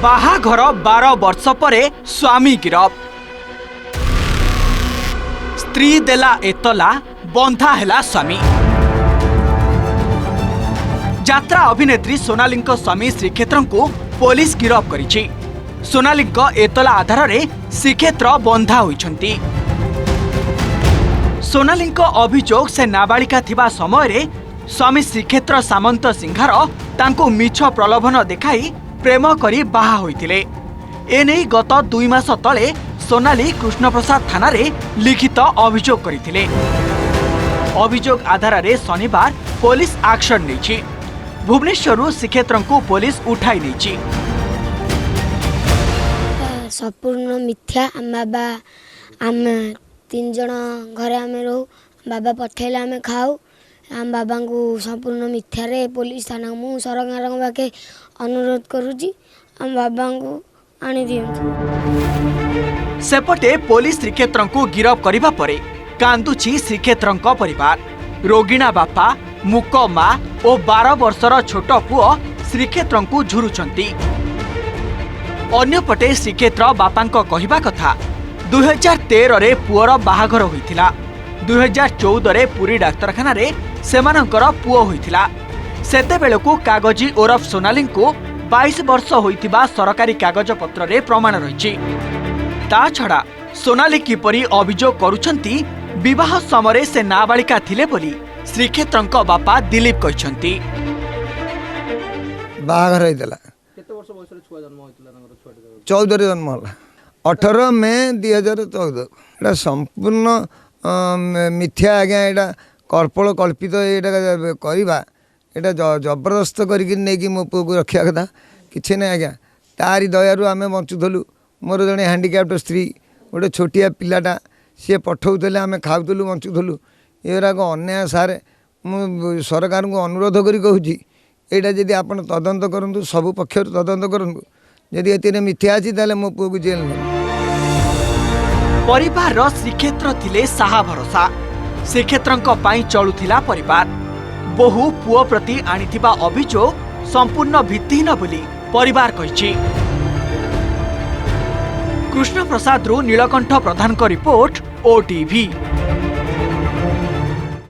बाहाघर 12 वर्ष परे स्वामी गिरफ। स्त्री देला एतला बंधा हेला स्वामी। यात्रा अभिनेत्री सोनाली स्वामी श्रीक्षेत्र को पुलिस गिरफ करिछि। सोनाली एतला आधार रे श्रीक्षेत्र बंधा होइछंती। सोनाली अभियोग से नाबालिका थिबा समय रे स्वामी श्रीक्षेत्र सामंत सिंहार तांको मिछ प्रलोभन देखाई प्रेम करी बाहा होइतिले। एने गत 2 मास तले सोनाली कृष्णप्रसाद थाना रे लिखित अभियोग करिथिले। अभियोग आधार रे शनिवार पुलिस एक्शन नेछि। भुवनेश्वर श्रीक्षेत्र को पुलिस उठाई नेछि। संपूर्ण मिथ्या। बाबा आम 3 जन घरे आम रहू। बाबा पठेला आम खाऊ। आम बाबा को संपूर्ण मिथ्या रे पुलिस थाना मु सरकार पाखे अनुरोध करुची आम बाबा को आनी दियंतु। सेपटे पुलिस श्रीक्षेत्र को गिरफ करिबा परे कांदुची श्रीक्षेत्र परिवार। रोगिणा बापा, मुक माँ और 12 वर्षर छोट पुओ श्रीक्षेत्र को झुरुचंती। अन्यपटे श्रीक्षेत्र बापांको कहिबा कथा 2013 रे पुओर बाहाघर होइथिला। 2014 रे पुरी डाक्तरखाना रे सेमानंकर पुओ होइथिला। सेते बेलकु कागजी ओरफ सोनाली को 22 वर्ष होइथिबा सरकारी कागज पत्र रे प्रमाण रहिछि। ता छडा सोनाली किपरि अभियोग करूछंती विवाह समय से नाबालिका थिले बोली श्रीक्षेत्रंक बापा दिलीप कहिसंती। बाहाघर होइतला केते वर्ष बयसरे छुआ जन्म होइतला नगर छुआ 14 रे जन्म होला 18 मे 2014। एटा संपूर्ण मिथ्या आज्ञा। एटा कल्पल कल्पित एटा करवा एटा जबरदस्त करके नहीं मो पु को रखा कथा किसी ना आज्ञा। तारी दयारू आम बचुलु। मोर जड़े हैंडिक्याप्ट स्त्री गोटे छोटिया पिलाटा सी पठाऊले आम खाऊलु बचुलु। एराक अन्याय सारे मु सरकार को अनुरोध करी कहूँ यहाँ जदि आप तदंत करूँ सबु पक्ष तदंत करूँ जदि ए मिथ्या अच्छी ताले मो पु को जेल नहीं। परिवार श्रीक्षेत्र थिले साहा भरोसा। श्रीक्षेत्रंक पाई चलुथिला परिवार। बहु पुओ प्रति आनिथिबा अभियोग संपूर्ण भित्तिहीन बोली परिवार कहिछि। कृष्ण प्रसाद रु नीलकंठ प्रधान को रिपोर्ट, ओटीवी।